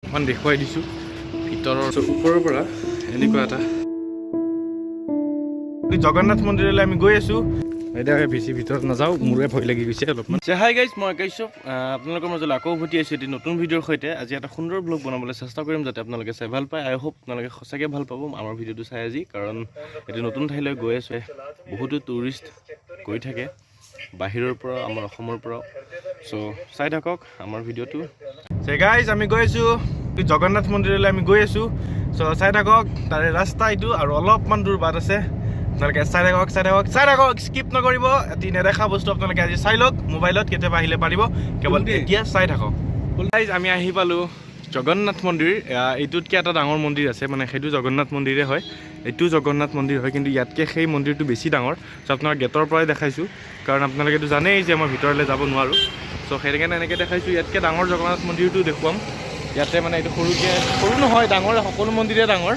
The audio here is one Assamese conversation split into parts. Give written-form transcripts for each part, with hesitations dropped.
অকমান দেখুৱাই দিছোঁ ভিতৰৰ ওপৰৰ পৰা এনেকুৱা এটা জগন্নাথ মন্দিৰলৈ আমি গৈ আছোঁ। এতিয়া বেছি ভিতৰত নাযাওঁ, মোৰে ভয় লাগি গৈছে অলপমান। হাই গাইজ, মই কাশ্যপ আপোনালোকৰ মাজলৈ আকৌ উভতি আহিছোঁ এটি নতুন ভিডিঅ'ৰ সৈতে। আজি এটা সুন্দৰ ব্লগ বনাবলৈ চেষ্টা কৰিম যাতে আপোনালোকে চাই ভাল পায়। আই হোপ আপোনালোকে সঁচাকৈ ভাল পাব আমাৰ ভিডিঅ'টো চাই আজি, কাৰণ এটি নতুন ঠাইলৈ গৈ আছোঁ। বহুতো টুৰিষ্ট গৈ থাকে বাহিৰৰ পৰা, আমাৰ অসমৰ পৰা। চ' চাই থাকক আমাৰ ভিডিঅ'টো। গাইজ, আমি গৈ আছোঁ জগন্নাথ মন্দিৰলৈ, আমি গৈ আছোঁ। চ' চাই থাকক, তাৰে ৰাস্তা এইটো আৰু অলপমান দূৰ বাট আছে। আপোনালোকে চাই থাকক, স্কিপ নকৰিব। এটি নেদেখা বস্তু আপোনালোকে আজি চাই লওক মোবাইলত, কেতিয়াবা আহিলে পাৰিব, কেৱল এতিয়া চাই থাকক। আমি আহি পালোঁ জগন্নাথ মন্দিৰ। এইটোতকৈ এটা ডাঙৰ মন্দিৰ আছে, মানে সেইটো জগন্নাথ মন্দিৰে হয়, এইটো জগন্নাথ মন্দিৰ হয়, কিন্তু ইয়াতকৈ সেই মন্দিৰটো বেছি ডাঙৰ। চ' আপোনাক গেটৰ পৰাই দেখাইছোঁ, কাৰণ আপোনালোকেতো জানেই যে মই ভিতৰলৈ যাব নোৱাৰোঁ। চ' সেইকাৰণে এনেকৈ দেখাইছোঁ। ইয়াতকৈ ডাঙৰ জগন্নাথ মন্দিৰটো দেখুৱাম। ইয়াতে মানে এইটো সৰু নহয়, ডাঙৰ, সকলো মন্দিৰে ডাঙৰ।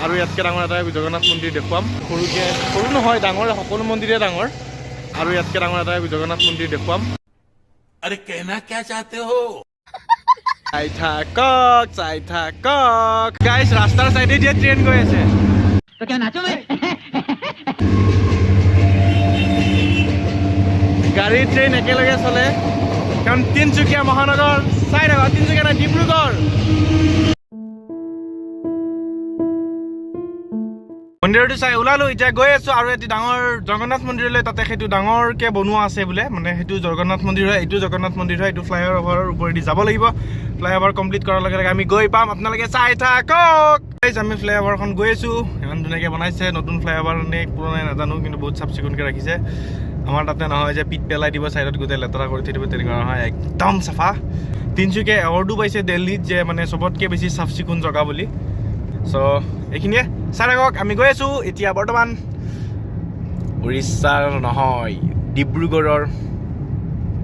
আৰু ইয়াতকৈ ডাঙৰ এটা জগন্নাথ মন্দিৰ দেখুৱাম। সৰু নহয়, ডাঙৰ, সকলো মন্দিৰে ডাঙৰ। আৰু ইয়াতকৈ ডাঙৰ এটা জগন্নাথ মন্দিৰ দেখুৱাম। अरे कहना क्या चाहते हो? চাই থাকক গাইছ, ৰাস্তাৰ চাইডে যে ট্ৰেইন গৈ আছে। গাড়ী ট্ৰেইন একেলগে চলে, কাৰণ তিনিচুকীয়া মহানগৰ। চাই থাকক, তিনিচুকীয়া নাই, ডিব্ৰুগড়। মন্দিৰটো চাই ওলালো, এতিয়া গৈ আছো আৰু এটি ডাঙৰ জগন্নাথ মন্দিৰলৈ। তাতে সেইটো ডাঙৰকে বনোৱা আছে বোলে, মানে সেইটো জগন্নাথ মন্দিৰ হয়, এইটো জগন্নাথ মন্দিৰ হয়। এইটো ফ্লাইঅভাৰৰ ওপৰেদি যাব লাগিব। ফ্লাইঅভাৰ কমপ্লিট কৰাৰ লগে লগে আমি গৈ পাম, আপোনালোকে চাই থাকক। আমি ফ্লাইঅভাৰখন গৈ আছো, ইমান ধুনীয়াকৈ বনাইছে। নতুন ফ্লাইঅভাৰ নে পুৰণাই নাজানো, কিন্তু বহুত চাফ চিকুণকৈ ৰাখিছে। আমাৰ তাতে নহয় যে পিট পেলাই দিব চাইডত, গোটেই লেতেৰা কৰি থৈ দিব, তেনেকুৱা নহয়, একদম চাফা। তিনিচুকীয়া এৱাৰ্ডো পাইছে দিল্লীত যে মানে চবতকৈ বেছি চাফ চিকুণ জগা বুলি। চ' এইখিনিয়ে চাই থাকক, আমি গৈ আছোঁ এতিয়া বৰ্তমান উৰিষ্যাৰ নহয়, ডিব্ৰুগড়ৰ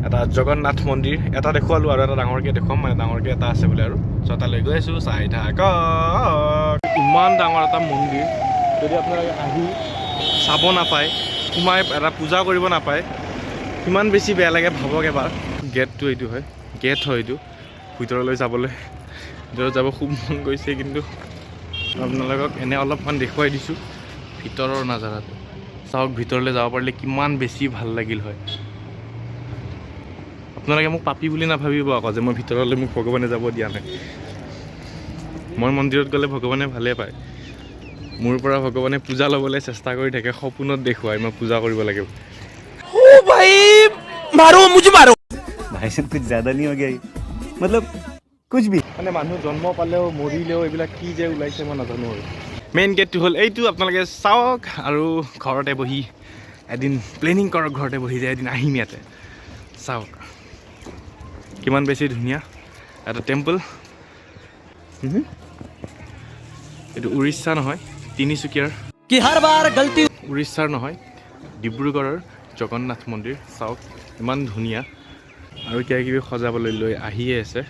এটা জগন্নাথ মন্দিৰ। এটা দেখুৱালোঁ আৰু এটা ডাঙৰকৈ দেখুৱাম, মানে ডাঙৰকৈ এটা আছে বোলে আৰু। চ' তালৈ গৈ আছোঁ, চাই থাকক। ইমান ডাঙৰ এটা মন্দিৰ, যদি আপোনালোকে আহি চাব নাপায়, সোমাই এটা পূজা কৰিব নাপায়, কিমান বেছি বেয়া লাগে ভাবক এবাৰ। গেটটো এইটো হয়, গেট হয় এইটো। ভিতৰলৈ যাবলৈ, ভিতৰত যাব খুব মন গৈছে, কিন্তু আপোনালোকক এনে অলপমান দেখুৱাই দিছোঁ ভিতৰৰ নাজাৰাটো। চাওক, ভিতৰলৈ যাব পাৰিলে কিমান বেছি ভাল লাগিল হয়। আপোনালোকে মোক পাপী বুলি নাভাবিব আকৌ যে মই ভিতৰলৈ মোক ভগৱানে যাব দিয়া নাই। মই মন্দিৰত গ'লে ভগৱানে ভালেই পায়। মোৰ পৰা ভগৱানে পূজা ল'বলৈ চেষ্টা কৰি থাকে, সপোনত দেখুৱাই মই পূজা কৰিব লাগে। মানে মানুহ জন্ম পালেও মৰিলেও এইবিলাক কি যে ওলাইছে মই নাজানো আৰু। মেইন গেটটো হ'ল এইটো, আপোনালোকে চাওক। আৰু ঘৰতে বহি এদিন প্লেনিং কৰক, ঘৰতে বহি যায় এদিন আহিম ইয়াতে। চাওক কিমান বেছি ধুনীয়া এটা টেম্পল। এইটো উৰিষ্যা নহয়, তিনিচুকীয়াৰ, উৰিষ্যাৰ নহয়, ডিব্ৰুগড়ৰ জগন্নাথ মন্দিৰ। চাওক ইমান ধুনীয়া, আৰু কিবা কিবি সজাবলৈ লৈ আহিয়ে আছে।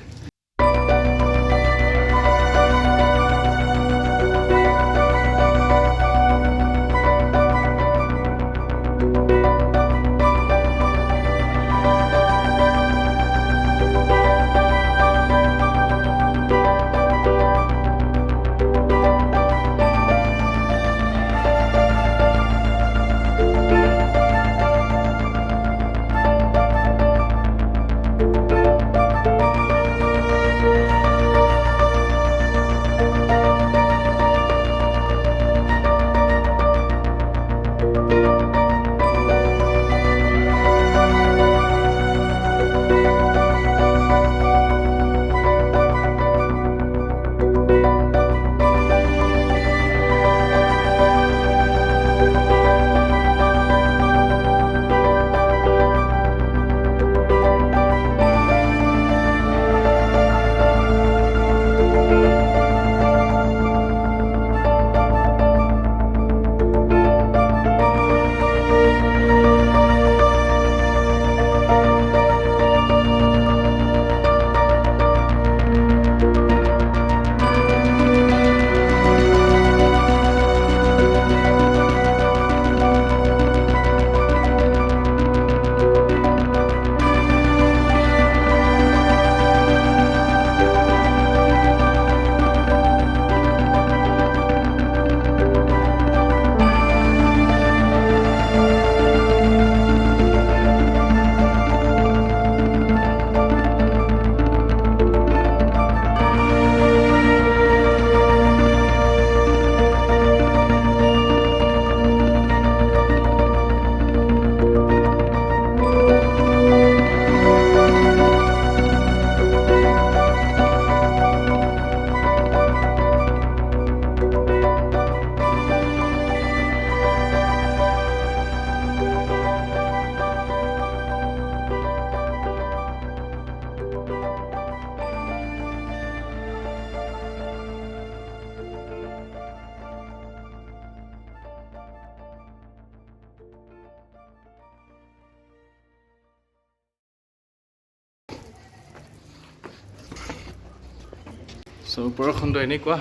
চ' ওপৰখনটো এনেকুৱা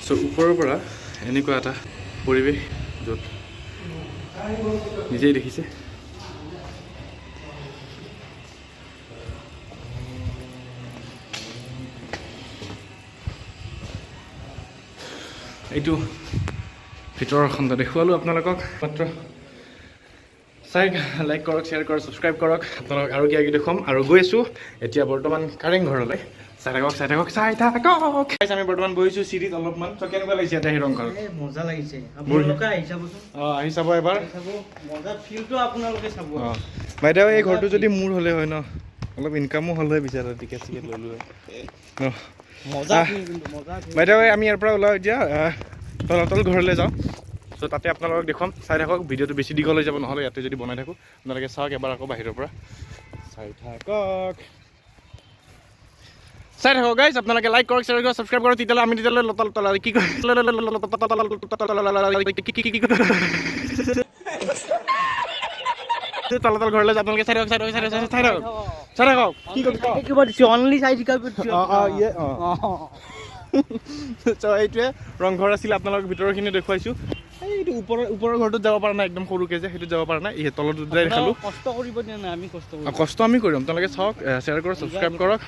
চ' ওপৰৰ পৰা এনেকুৱা এটা পৰিৱেশ য'ত নিজেই দেখিছে এইটো ভিতৰৰ খণ্ড দেখুৱালোঁ আপোনালোকক মাত্ৰ চাই লাইক কৰক শ্বেয়াৰ কৰক ছাবস্ক্ৰাইব কৰক আপোনালোকক আৰু কিবা কিবি দেখুৱাম আৰু গৈ আছোঁ এতিয়া বৰ্তমান কাৰেংঘৰলৈ চাই থাকক আমি বৰ্তমান বহিছোঁ চিৰিত অলপমান চ' কেনেকুৱা লাগিছে এতিয়া সেই ৰংঘৰ মজা লাগিছে আপোনালোকে আহি চাবচোন আহি চাব এবাৰ মজা ফিলটো আপোনালোকে চাব বাইদেউ এই ঘৰটো যদি মোৰ হ'লে হয় ন অলপ ইনকামো হ'ল হয় বিচাৰা টিকেট চিকেট ল'লোঁ হয় মজা ফিল কিন্তু মজা বাইদেউ আমি ইয়াৰ পৰা ওলাওঁ এতিয়া তলাতল ঘৰলৈ যাওঁ চ' তাতে আপোনালোকক দেখুৱাম চাই থাকক ভিডিঅ'টো বেছি দীঘল হৈ যাব নহ'লে ইয়াতে যদি বনাই থাকোঁ আপোনালোকে চাওক এবাৰ আকৌ বাহিৰৰ পৰা চাই থাকক গাইজ আপোনালোকে লাইক কৰক শ্বেয়াৰ কৰক ছাবস্ক্ৰাইব কৰক তেতিয়াহ'লে আমি তেতিয়াহ'লে কি তলাতল ঘৰলৈ যাম আপোনালোকে চাই থাকক কি কিবা দিছে অনলি চাই শিকাব চ' এইটোৱে ৰংঘৰ আছিলে আপোনালোকক ভিতৰৰখিনি দেখুৱাইছোঁ এইটো ওপৰৰ ঘৰটোত যাব পৰা নাই একদম সৰুকৈ যে সেইটোত যাব পৰা নাই এই তলত যাই দেখালোঁ কষ্ট কৰিব দিয়া নাই আমি কষ্ট আমি কৰিম আপোনালোকে চাওক শ্বেয়াৰ কৰক ছাবস্ক্ৰাইব কৰক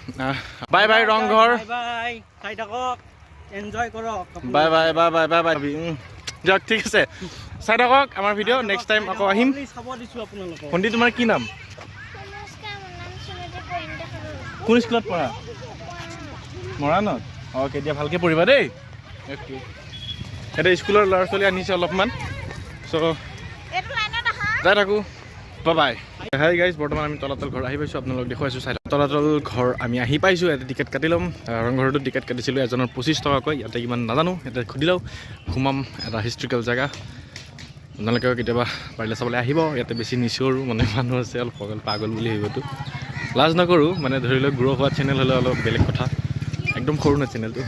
বাই বাই ৰংঘৰ বাই চাই থাকক এনজয় কৰক বাই দিয়ক ঠিক আছে চাই থাকক আমাৰ ভিডিঅ' নেক্সট টাইম আকৌ আহিম চাব দিছোঁ আপোনালোকক ভণ্টি তোমাৰ কি নাম কোন স্কুলত পঢ়া মৰাণত অ'কে এতিয়া ভালকৈ পঢ়িবা দেই এতিয়া স্কুলৰ ল'ৰা ছোৱালী আনিছে অলপমান চ' যাই থাকোঁ বাই হাই গাইজ বৰ্তমান আমি তলাতল ঘৰ আহি পাইছোঁ আপোনালোক দেখুৱাইছোঁ চাই তলাতল ঘৰ আমি আহি পাইছোঁ ইয়াতে টিকেট কাটি ল'ম ৰংঘৰটোত টিকেট কাটিছিলোঁ এজনৰ 25 টকাকৈ ইয়াতে ইমান নাজানো ইয়াতে সুধি লওঁ ঘুমাম এটা হিষ্ট্ৰিকেল জেগা আপোনালোকেও কেতিয়াবা পাৰিলে চাবলৈ আহিব ইয়াতে বেছি নিচিঞৰোঁ মানে মানুহ আছে অলপ পাগল বুলি ভাবিবতো লাজ নকৰোঁ মানে ধৰি লওক গ্ৰ' হোৱা চেনেল হ'লে অলপ বেলেগ কথা একদম সৰু নহয় চেনেলটো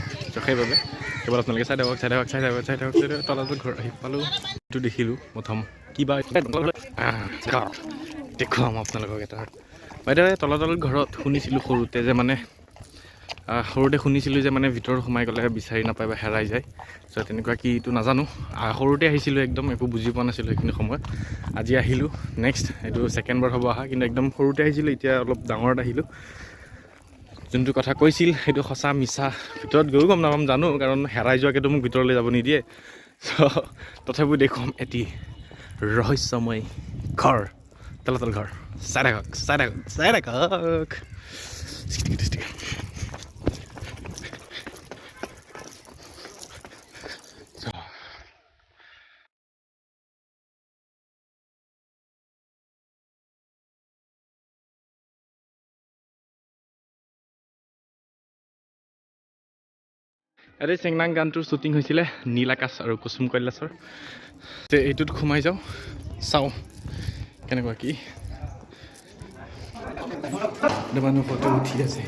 সেইবাবে কেৱল আপোনালোকে চাই থাকক তলাতল ঘৰ আহি পালোঁ এইটো দেখিলোঁ প্ৰথম কিবা দেখুৱাম আপোনালোকক এটা বাইদেউ তলাতল ঘৰত শুনিছিলোঁ সৰুতে যে মানে ভিতৰত সোমাই গ'লে বিচাৰি নাপায় বা হেৰাই যায় চ' তেনেকুৱা কি এইটো নাজানো সৰুতে আহিছিলোঁ একদম একো বুজি পোৱা নাছিলোঁ সেইখিনি সময়ত আজি আহিলোঁ নেক্সট এইটো ছেকেণ্ড বাৰ হ'ব অহা কিন্তু একদম সৰুতে আহিছিলোঁ এতিয়া অলপ ডাঙৰত আহিলোঁ যোনটো কথা কৈছিল সেইটো সঁচা মিছা ভিতৰত গৈও গম নাপাম জানো কাৰণ হেৰাই যোৱাকেতো মোক ভিতৰলৈ যাব নিদিয়ে চ' তথাপিও দেখুৱাম এটি ৰহস্যময় ঘৰ তলাতল ঘৰ চাই থাকক ইয়াতে চেংনাং গানটোৰ শ্বুটিং হৈছিলে নীল আকাশ আৰু কুসুম কৈলাশৰ এইটোত সোমাই যাওঁ চাওঁ কেনেকুৱা কি মানুহ ফটো উঠি আছে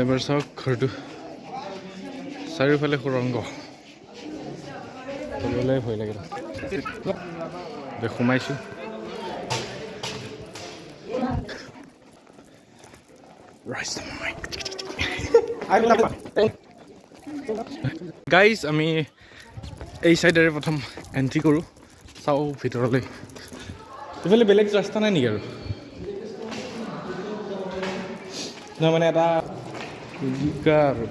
এবাৰ চাওক ঘৰটো চাৰিওফালে সুৰংগ তললৈ ভয় লাগিল সোমাইছোঁ গাইজ আমি এই চাইডেৰে প্ৰথম এণ্ট্ৰি কৰোঁ চাওঁ ভিতৰলৈ এইফালে বেলেগ ৰাস্তা নাই নেকি আৰু নহয় মানে এটা আৰু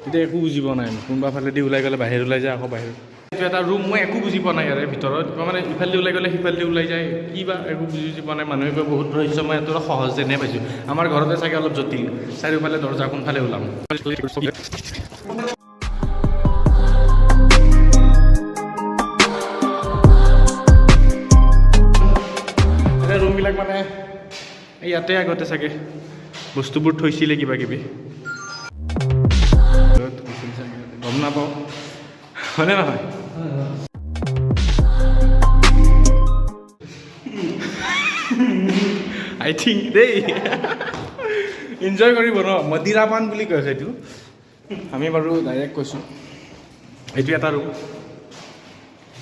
এতিয়া একো বুজি পোৱা নাই কোনোবা ফালেদি ওলাই গ'লে বাহিৰ ওলাই যায় আকৌ বাহিৰ এইটো এটা ৰুম মই একো বুজি পোৱা নাই ইয়াৰে ভিতৰত মানে ইফালেদি ওলাই গ'লে সিফালেদি ওলাই যায় কিবা একো বুজি পোৱা নাই মানুহে কয় বহুত ৰহস্য মই এত সহজ যেনে পাইছোঁ আমাৰ ঘৰতে চাগে অলপ জটিল চাৰিওফালে দৰ্জা কোনফালে ওলাম ৰুমবিলাক মানে ইয়াতে আগতে চাগে বস্তুবোৰ থৈছিলে কিবা কিবি গম নাপাওঁ হয়নে নহয় আই থিংক দেই এনজয় কৰিব ন মদিৰাপান বুলি কৈছে এইটো আমি বাৰু ডাইৰেক্ট কৈছোঁ এইটো এটা ৰুম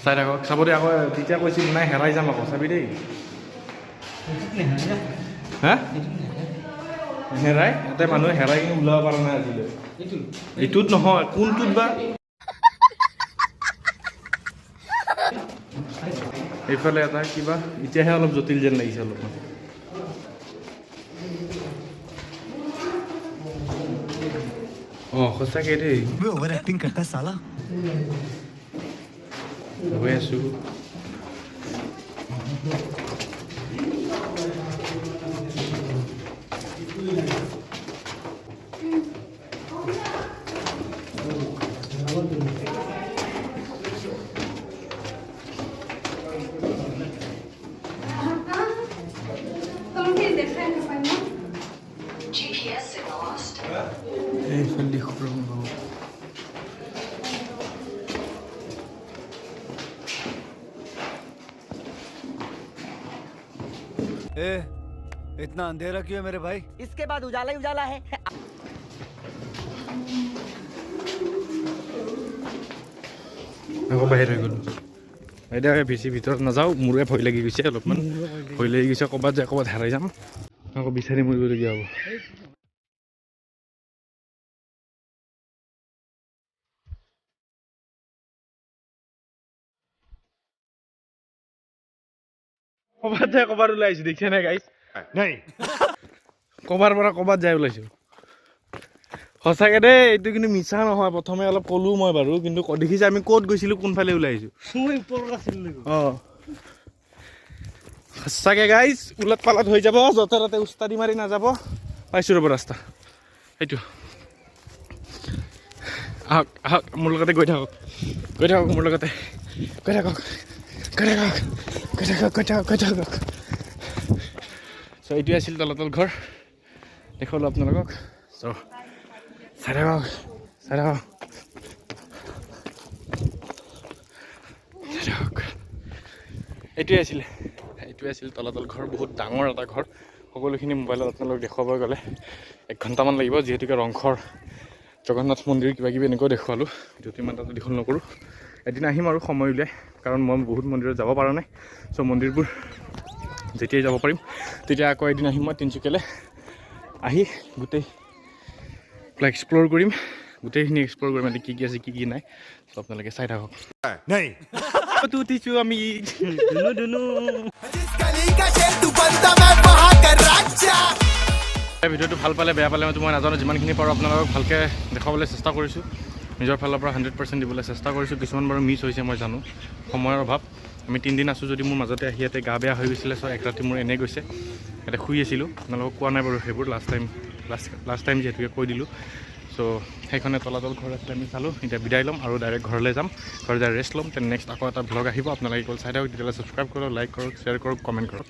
চাই থাকক চাব দেই আকৌ তেতিয়া কৈছিল নাই হেৰাই যাম আকৌ চাবি দেই হা হেৰাই ইয়াতে মানুহে হেৰাই কিনে ওলাব পৰা নাই আজিলৈ এইটোত নহয় কোনটোত বা এইফালে এটা কিবা এতিয়াহে অলপ জটিল যেন লাগিছে অলপমান সঁচাকৈ দেই ओवर एक्टिंग करता है साला গৈ আছোঁ GPS signal lost. এইফালে খুব ए इतना अंधेरा क्यों है मेरे भाई इसके बाद उजाला ही उजाला है আকৌ বাহিৰ হৈ গ'লোঁ এতিয়া বেছি ভিতৰত নাযাওঁ মোৰে ভয় লাগি গৈছে অলপমান ভয় লাগি গৈছে ক'ৰবাত যায় ক'ৰবাত হেৰাই যাম আকৌ বিচাৰি মৰিবলগীয়া হ'ব ক'ৰবাত যায় ক'ৰবাত ওলাই আহিছোঁ দেখিছে নাই গাইছ নাই ক'ৰবাৰ পৰা ক'ৰবাত যায় ওলাইছোঁ সঁচাকৈ দেই এইটো কিন্তু মিছা নহয় প্ৰথমে অলপ ক'লোঁ মই বাৰু কিন্তু দেখিছে আমি ক'ত গৈছিলোঁ কোনফালে ওলাই আহিছোঁ মই ওপৰত আছিলোঁ অঁ সঁচাকৈ গাইজ ওলট পালট হৈ যাব য'তে ত'তে উস্তাদি মাৰি নাযাব পাইছোঁ ৰ'ব ৰাস্তা সেইটো আহক আহক মোৰ লগতে গৈ থাকক মোৰ লগতে গৈ থাকক চ' এইটোৱে আছিল তলাতল ঘৰ দেখুৱালোঁ আপোনালোকক চ' চাই থাকক এইটোৱে আছিল তলাতল ঘৰ বহুত ডাঙৰ এটা ঘৰ সকলোখিনি মোবাইলত আপোনালোকক দেখুৱাব গ'লে 1 ঘণ্টামান লাগিব যিহেতুকে ৰংঘৰ জগন্নাথ মন্দিৰ কিবা কিবি এনেকুৱাও দেখুৱালোঁ য'ত ইমান তাতে দীঘল নকৰোঁ এদিন আহিম আৰু সময় উলিয়াই কাৰণ মই বহুত মন্দিৰত যাব পৰা নাই চ' মন্দিৰবোৰ যেতিয়াই যাব পাৰিম তেতিয়া আকৌ এদিন আহিম মই তিনিচুকীয়ালৈ আহি গোটেই এক্সপ্ল'ৰ কৰিম গোটেইখিনি এক্সপ্ল'ৰ কৰিম কি কি আছে কি কি নাই চ' আপোনালোকে চাই থাকক উঠিছোঁ আমি ভিডিঅ'টো ভাল পালে বেয়া পালে মই নাজানো যিমানখিনি পাৰোঁ আপোনালোকক ভালকৈ দেখাবলৈ চেষ্টা কৰিছোঁ নিজৰ ফালৰ পৰা 100% দিবলৈ চেষ্টা কৰিছোঁ কিছুমান বাৰু মিছ হৈছে মই জানো সময়ৰ অভাৱ আমি 3 দিন আছোঁ যদি মোৰ মাজতে আহি ইয়াতে গা বেয়া হৈ গৈছিলে চ' এক ৰাতি মোৰ এনেই গৈছে ইয়াতে শুই আছিলোঁ আপোনালোকক কোৱা নাই বাৰু সেইবোৰ লাষ্ট টাইম যিহেতুকে কৈ দিলোঁ চ' সেইখনে তলাতল ঘৰ আছিলে আমি চালোঁ এতিয়া বিদায় ল'ম আৰু ডাইৰেক্ট ঘৰলৈ যাম ঘৰত যাই ৰেষ্ট ল'ম তেন নেক্সট আকৌ এটা ভ্লগ আহিব আপোনালোকে চাই থাকক তেতিয়াহ'লে ছাবস্ক্ৰাইব কৰক লাইক কৰক শ্বেয়াৰ কৰক কমেণ্ট কৰক